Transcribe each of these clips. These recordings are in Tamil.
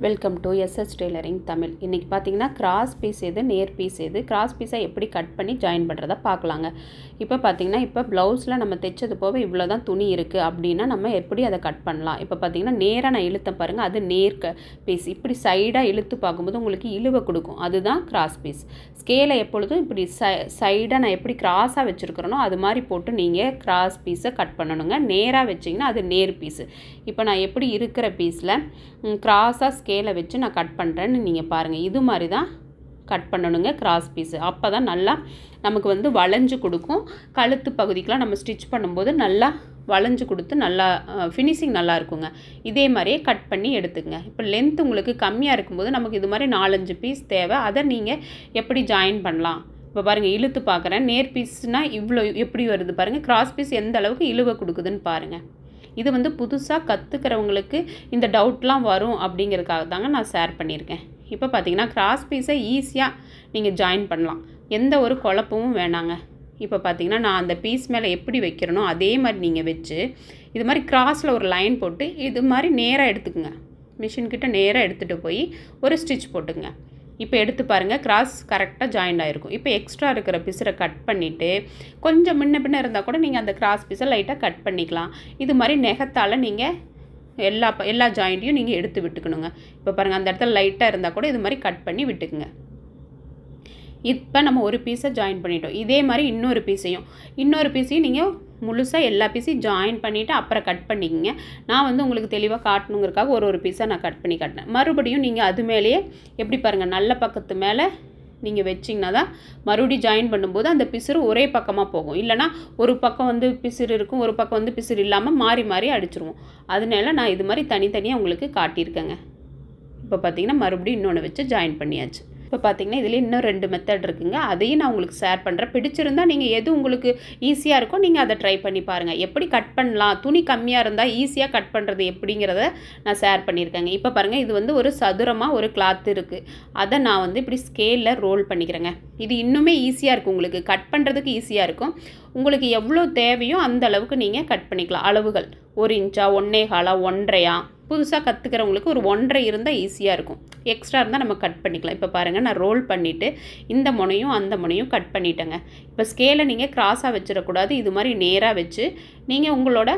Welcome to SS tailoring Tamil. இன்றைக்கி பார்த்தீங்கன்னா கிராஸ் பீஸ் எது நேர் பீஸ் எது, கிராஸ் பீஸை எப்படி கட் பண்ணி ஜாயின் பண்ணுறதை பார்க்கலாங்க. இப்போ பார்த்தீங்கன்னா இப்போ ப்ளவுஸில் நம்ம தைச்சது போக இவ்வளோ தான் துணி இருக்குது அப்படின்னா நம்ம எப்படி அதை கட் பண்ணலாம். இப்போ பார்த்தீங்கன்னா நேராக நான் இழுத்த பாருங்கள், அது நேர்க்க பீஸ். இப்படி சைடாக இழுத்து பார்க்கும்போது உங்களுக்கு இழுவை கொடுக்கும், அதுதான் கிராஸ் பீஸ். ஸ்கேலை எப்பொழுதும் இப்படி சைடாக நான் எப்படி கிராஸாக வச்சுருக்கிறேனோ அது மாதிரி போட்டு நீங்கள் கிராஸ் பீஸை கட் பண்ணணுங்க. நேராக வச்சிங்கன்னா அது நேர் பீஸு. இப்போ நான் எப்படி இருக்கிற பீஸில் கிராஸாக ஸ்கேலை வச்சு நான் கட் பண்ணுறேன்னு நீங்கள் பாருங்கள். இது மாதிரி தான் கட் பண்ணணுங்க கிராஸ் பீஸு. அப்போ தான் நல்லா நமக்கு வளைஞ்சு கொடுக்கும். கழுத்து பகுதிக்கெலாம் நம்ம ஸ்டிச் பண்ணும்போது நல்லா வளைஞ்சு கொடுத்து நல்லா ஃபினிஷிங் நல்லா இருக்குங்க. இதே மாதிரியே கட் பண்ணி எடுத்துக்கங்க. இப்போ லென்த் உங்களுக்கு கம்மியாக இருக்கும்போது நமக்கு இது மாதிரி 4-5 பீஸ் தேவை. அதை நீங்கள் எப்படி ஜாயின் பண்ணலாம். இப்போ பாருங்கள், இழுத்து பார்க்குறேன். நேர் பீஸ்னால் இவ்வளோ எப்படி வருது பாருங்கள். கிராஸ் பீஸ் எந்த அளவுக்கு இழுவை கொடுக்குதுன்னு பாருங்கள். இது புதுசாக கற்றுக்கிறவங்களுக்கு இந்த டவுட்லாம் வரும் அப்படிங்கிறதுக்காக தாங்க நான் ஷேர் பண்ணியிருக்கேன். இப்போ பார்த்தீங்கன்னா கிராஸ் பீஸை ஈஸியாக நீங்கள் ஜாயின் பண்ணலாம், எந்த ஒரு குழப்பமும் வேணாங்க. இப்போ பார்த்தீங்கன்னா நான் அந்த பீஸ் மேலே எப்படி வைக்கிறனோ அதே மாதிரி நீங்கள் வச்சு இது மாதிரி கிராஸில் ஒரு லைன் போட்டு இது மாதிரி நேராக எடுத்துக்குங்க. மிஷின்கிட்ட நேராக எடுத்துகிட்டு போய் ஒரு ஸ்டிச் போட்டுங்க. இப்போ எடுத்து பாருங்கள், கிராஸ் கரெக்டாக ஜாயின் ஆகிருக்கும். இப்போ எக்ஸ்ட்ரா இருக்கிற பீஸரை கட் பண்ணிவிட்டு கொஞ்சம் முன்ன பின்ன இருந்தால் கூட நீங்கள் அந்த கிராஸ் பீஸை லைட்டாக கட் பண்ணிக்கலாம். இது மாதிரி நெகத்தால் நீங்கள் எல்லா ஜாயிண்ட்டையும் நீங்கள் எடுத்து விட்டுக்கணுங்க. இப்போ பாருங்கள், அந்த இடத்துல லைட்டாக இருந்தால் கூட இது மாதிரி கட் பண்ணி விட்டுக்குங்க. இப்போ நம்ம ஒரு பீஸை ஜாயின் பண்ணிட்டோம். இதே மாதிரி இன்னொரு பீஸையும் நீங்கள் முழுசாக எல்லா பீஸையும் ஜாயின் பண்ணிவிட்டு அப்புறம் கட் பண்ணிக்கங்க. நான் உங்களுக்கு தெளிவாக காட்டணுங்கிறதுக்காக ஒரு பீஸாக நான் கட் பண்ணி காட்டினேன். மறுபடியும் நீங்கள் அது மேலேயே எப்படி பாருங்கள், நல்ல பக்கத்து மேலே நீங்கள் வச்சிங்கன்னா தான் மறுபடியும் ஜாயின் பண்ணும்போது அந்த பிசுறு ஒரே பக்கமாக போகும். இல்லைனா ஒரு பக்கம் பிசுறு இருக்கும், ஒரு பக்கம் பிசுறு இல்லாமல் மாறி மாறி அடிச்சிருவோம். அதனால நான் இது மாதிரி தனித்தனியாக உங்களுக்கு காட்டியிருக்கேங்க. இப்போ பார்த்தீங்கன்னா மறுபடியும் இன்னொன்று வச்சு ஜாயின் பண்ணியாச்சு. இப்போ பார்த்தீங்கன்னா இதில் இன்னும் 2 மெத்தட் இருக்குங்க. அதையும் நான் உங்களுக்கு ஷேர் பண்ணுறேன். பிடிச்சிருந்தால் நீங்கள் எது உங்களுக்கு ஈஸியாக இருக்கோ நீங்கள் அதை ட்ரை பண்ணி பாருங்கள். எப்படி கட் பண்ணலாம், துணி கம்மியாக இருந்தால் ஈஸியாக கட் பண்ணுறது எப்படிங்கிறத நான் ஷேர் பண்ணியிருக்கேங்க. இப்போ பாருங்கள், இது ஒரு சதுரமாக ஒரு கிளாத் இருக்குது. அதை நான் இப்படி ஸ்கேலில் ரோல் பண்ணிக்கிறேங்க. இது இன்னுமே ஈஸியாக இருக்கும், உங்களுக்கு கட் பண்ணுறதுக்கு ஈஸியாக இருக்கும். உங்களுக்கு எவ்வளோ தேவையோ அந்த அளவுக்கு நீங்கள் கட் பண்ணிக்கலாம். அளவுகள் 1 இன்ச்சா, 1.25, 1.5. புதுசாக கற்றுக்கிறவங்களுக்கு ஒரு 1.5 இருந்தால் ஈஸியாக இருக்கும். எக்ஸ்ட்ரா இருந்தால் நம்ம கட் பண்ணிக்கலாம். இப்போ பாருங்கள், நான் ரோல் பண்ணிவிட்டு இந்த முனையும் அந்த முனையும் கட் பண்ணிட்டேங்க. இப்போ ஸ்கேலை நீங்கள் கிராஸாக வச்சிடக்கூடாது. இது மாதிரி நேராக வச்சு நீங்கள் உங்களோட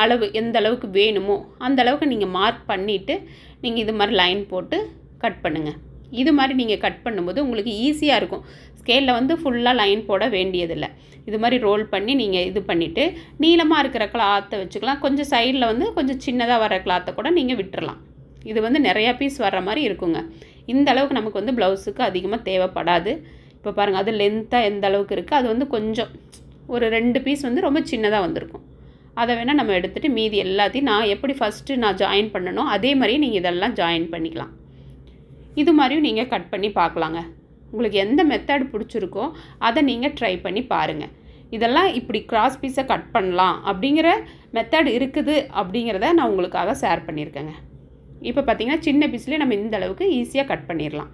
அளவு எந்த அளவுக்கு வேணுமோ அந்த அளவுக்கு நீங்கள் மார்க் பண்ணிவிட்டு நீங்கள் இது மாதிரி லைன் போட்டு கட் பண்ணுங்கள். இது மாதிரி நீங்கள் கட் பண்ணும்போது உங்களுக்கு ஈஸியாக இருக்கும். ஸ்கேலில் ஃபுல்லாக லைன் போட வேண்டியதில்லை. இது மாதிரி ரோல் பண்ணி நீங்கள் இது பண்ணிவிட்டு நீளமாக இருக்கிற கிளாத்தை வச்சுக்கலாம். கொஞ்சம் சைடில் கொஞ்சம் சின்னதாக வர கிளாத்தை கூட நீங்கள் விட்டுறலாம். இது நிறையா பீஸ் வர்ற மாதிரி இருக்குங்க. இந்த அளவுக்கு நமக்கு ப்ளவுஸுக்கு அதிகமாக தேவைப்படாது. இப்போ பாருங்கள், அது லென்த்தாக எந்த அளவுக்கு இருக்குது, அது கொஞ்சம் ஒரு 2 பீஸ் ரொம்ப சின்னதாக வந்திருக்கும். அதை வேணால் நம்ம எடுத்துகிட்டு மீதி எல்லாத்தையும் நான் எப்படி ஃபஸ்ட்டு நான் ஜாயின் பண்ணணும் அதே மாதிரியே நீங்கள் இதெல்லாம் ஜாயின் பண்ணிக்கலாம். இது மாதிரியும் நீங்கள் கட் பண்ணி பார்க்கலாங்க. உங்களுக்கு எந்த மெத்தட் பிடிச்சிருக்கோ அதை நீங்கள் ட்ரை பண்ணி பாருங்கள். இதெல்லாம் இப்படி கிராஸ் பீஸை கட் பண்ணலாம் அப்படிங்கிற மெத்தட் இருக்குது அப்படிங்கிறத நான் உங்களுக்காக ஷேர் பண்ணியிருக்கேங்க. இப்போ பார்த்திங்கன்னா சின்ன பீஸ்லேயே நம்ம இந்த அளவுக்கு ஈஸியாக கட் பண்ணிடலாம்.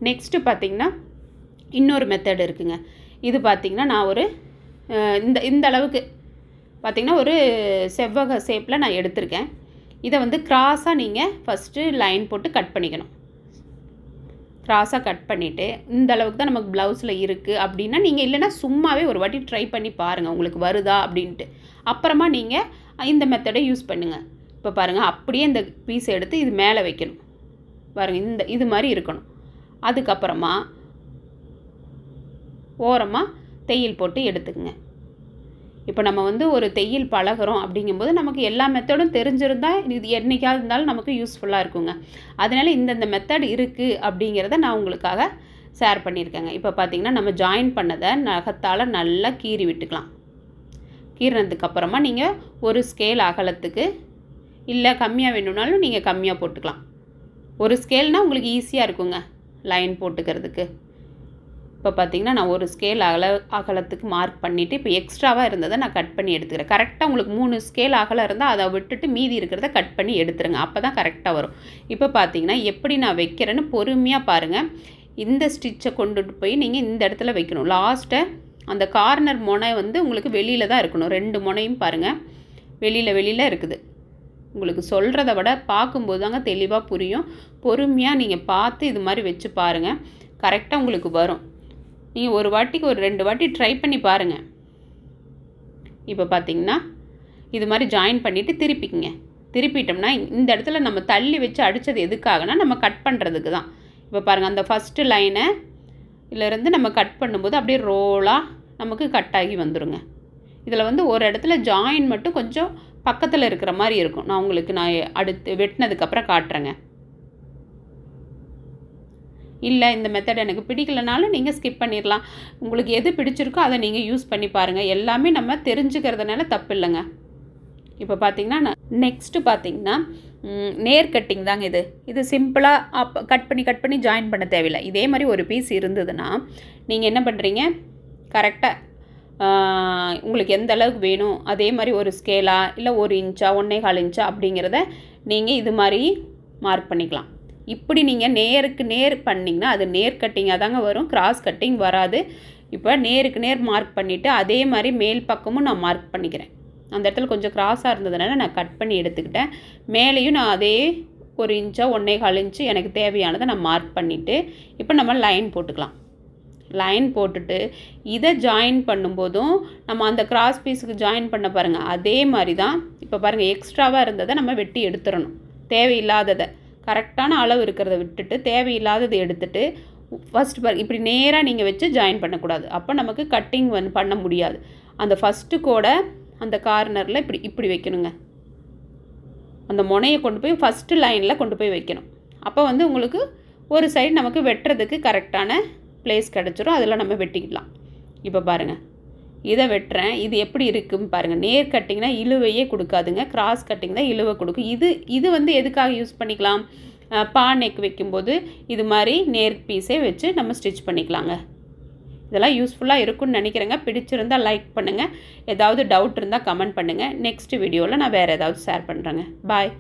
நெக்ஸ்ட்டு பார்த்திங்கன்னா இன்னொரு மெத்தட் இருக்குங்க. இது பார்த்திங்கன்னா நான் ஒரு இந்த அளவுக்கு பார்த்திங்கன்னா ஒரு செவ்வக ஷேப்பில் நான் எடுத்திருக்கேன். இதை கிராஸாக நீங்கள் ஃபஸ்ட்டு லைன் போட்டு கட் பண்ணிக்கணும். கிராஸாக கட் பண்ணிவிட்டு இந்த அளவுக்கு தான் நமக்கு ப்ளவுஸில் இருக்குது அப்படின்னா நீங்கள் இல்லைனா சும்மாவே ஒரு வாட்டி ட்ரை பண்ணி பாருங்கள் உங்களுக்கு வருதா அப்படின்ட்டு. அப்புறமா நீங்கள் இந்த மெத்தடை யூஸ் பண்ணுங்கள். இப்போ பாருங்கள், அப்படியே இந்த பீஸ் எடுத்து இது மேலே வைக்கணும். பாருங்கள், இது மாதிரி இருக்கணும். அதுக்கப்புறமா ஓரமாக தையல் போட்டு எடுத்துக்கங்க. இப்போ நம்ம ஒரு தையல் பழகிறோம் அப்படிங்கும்போது நமக்கு எல்லா மெத்தடும் தெரிஞ்சிருந்தால் இது என்றைக்காவது இருந்தாலும் நமக்கு யூஸ்ஃபுல்லாக இருக்குங்க. அதனால் இந்தந்த மெத்தட் இருக்குது அப்படிங்கிறத நான் உங்களுக்காக ஷேர் பண்ணியிருக்கேங்க. இப்போ பார்த்திங்கன்னா நம்ம ஜாயின் பண்ணதை நகத்தால் நல்லா கீறி விட்டுக்கலாம். கீறினதுக்கப்புறமா நீங்கள் ஒரு ஸ்கேல் அகலத்துக்கு இல்லை கம்மியாக வேணும்னாலும் நீங்கள் கம்மியாக போட்டுக்கலாம். ஒரு ஸ்கேல்னால் உங்களுக்கு ஈஸியாக இருக்குங்க லைன் போட்டுக்கிறதுக்கு. இப்போ பார்த்திங்கன்னா நான் ஒரு ஸ்கேல் அகலத்துக்கு மார்க் பண்ணிவிட்டு இப்போ எக்ஸ்ட்ராவாக இருந்ததை நான் கட் பண்ணி எடுத்துக்கிறேன். கரெக்டாக உங்களுக்கு 3 ஸ்கேல் அகலம் இருந்தால் அதை விட்டுட்டு மீதி இருக்கிறத கட் பண்ணி எடுத்துருங்க. அப்போ தான் கரெக்டாக வரும். இப்போ பார்த்திங்கன்னா எப்படி நான் வைக்கிறேன்னு பொறுமையாக பாருங்கள். இந்த ஸ்டிச்சை கொண்டுட்டு போய் நீங்கள் இந்த இடத்துல வைக்கணும். லாஸ்ட்டை அந்த கார்னர் முனை உங்களுக்கு வெளியில் தான் இருக்கணும். 2 முனையும் பாருங்கள் வெளியில் இருக்குது. உங்களுக்கு சொல்கிறத விட பார்க்கும்போது தாங்க தெளிவாக புரியும். பொறுமையாக நீங்கள் பார்த்து இது மாதிரி வச்சு பாருங்கள், கரெக்டாக உங்களுக்கு வரும். நீங்கள் ஒரு வாட்டிக்கு ஒரு 2 வாட்டி ட்ரை பண்ணி பாருங்கள். இப்போ பார்த்தீங்கன்னா இது மாதிரி ஜாயின் பண்ணிவிட்டு திருப்பிக்கிங்க. திருப்பிட்டோம்னா இந்த இடத்துல நம்ம தள்ளி வச்சு அடித்தது எதுக்காகனா நம்ம கட் பண்ணுறதுக்கு தான். இப்போ பாருங்கள், அந்த ஃபஸ்ட்டு லைனை இதிலேருந்து நம்ம கட் பண்ணும்போது அப்படியே ரோலாக நமக்கு கட் ஆகி வந்துடுங்க. இதில் வந்து ஒரு இடத்துல ஜாயின் மட்டும் கொஞ்சம் பக்கத்தில் இருக்கிற மாதிரி இருக்கும். நான் அடுத்து வெட்டினதுக்கப்புறம் காட்டுறேங்க. இல்லை இந்த மெத்தட் எனக்கு பிடிக்கலனாலும் நீங்கள் ஸ்கிப் பண்ணிடலாம். உங்களுக்கு எது பிடிச்சிருக்கோ அதை நீங்கள் யூஸ் பண்ணி பாருங்கள். எல்லாமே நம்ம தெரிஞ்சுக்கிறதுனால தப்பு இல்லைங்க. இப்போ பார்த்தீங்கன்னா நெக்ஸ்ட்டு பார்த்தீங்கன்னா நேர் கட்டிங் தாங்க. இது சிம்பிளாக கட் பண்ணி ஜாயின் பண்ண தேவையில்லை. இதே மாதிரி ஒரு பீஸ் இருந்ததுன்னா நீங்கள் என்ன பண்ணுறீங்க, கரெக்டாக உங்களுக்கு எந்த அளவுக்கு வேணும் அதே மாதிரி ஒரு ஸ்கேலா இல்லை 1 இன்ச்சா 1.25 இன்ச்சா அப்படிங்கிறத நீங்கள் இது மாதிரி மார்க் பண்ணிக்கலாம். இப்படி நீங்கள் நேருக்கு நேர் பண்ணிங்கன்னா அது நேர் கட்டிங்காக தாங்க வரும், கிராஸ் கட்டிங் வராது. இப்போ நேருக்கு நேர் மார்க் பண்ணிவிட்டு அதே மாதிரி மேல் பக்கமும் நான் மார்க் பண்ணிக்கிறேன். அந்த இடத்துல கொஞ்சம் கிராஸாக இருந்ததுனால நான் கட் பண்ணி எடுத்துக்கிட்டேன். மேலேயும் நான் அதே 1 இன்ச்சா 1.25 இன்ச்சு எனக்கு தேவையானதை நான் மார்க் பண்ணிவிட்டு இப்போ நம்ம லைன் போட்டுக்கலாம். லைன் போட்டுட்டு இதை ஜாயின் பண்ணும்போதும் நம்ம அந்த கிராஸ் பீஸுக்கு ஜாயின் பண்ண பாருங்கள், அதே மாதிரி தான். இப்போ பாருங்கள், எக்ஸ்ட்ராவாக இருந்ததை நம்ம வெட்டி எடுத்துடணும். தேவையில்லாததை கரெக்டான அளவு இருக்கிறத விட்டுட்டு தேவையில்லாததை எடுத்துகிட்டு ஃபஸ்ட்டு இப்படி நேராக நீங்கள் வச்சு ஜாயின் பண்ணக்கூடாது. அப்போ நமக்கு கட்டிங் பண்ண முடியாது. அந்த ஃபஸ்ட்டு கூட அந்த கார்னரில் இப்படி வைக்கணுங்க. அந்த முனையை கொண்டு போய் ஃபஸ்ட்டு லைனில் கொண்டு போய் வைக்கணும். அப்போ வந்து உங்களுக்கு ஒரு சைடு நமக்கு வெட்டுறதுக்கு கரெக்டான ப்ளேஸ் கிடச்சிரும். அதில் நம்ம வெட்டிக்கலாம். இப்போ பாருங்கள், இதை வெட்டுறேன். இது எப்படி இருக்குன்னு பாருங்கள். நேர் கட்டிங்னா இழுவையே கொடுக்காதுங்க, கிராஸ் கட்டிங் தான் இழுவை கொடுக்கும். இது வந்து எதுக்காக யூஸ் பண்ணிக்கலாம், பா நெக் வைக்கும்போது இது மாதிரி நேர் பீஸே வச்சு நம்ம ஸ்டிச் பண்ணிக்கலாங்க. இதெல்லாம் யூஸ்ஃபுல்லாக இருக்கும்னு நினைக்கிறேங்க. பிடிச்சிருந்தால் லைக் பண்ணுங்கள். ஏதாவது டவுட் இருந்தால் கமெண்ட் பண்ணுங்கள். நெக்ஸ்ட் வீடியோவில் நான் வேறு ஏதாவது ஷேர் பண்ணுறேங்க. பாய்.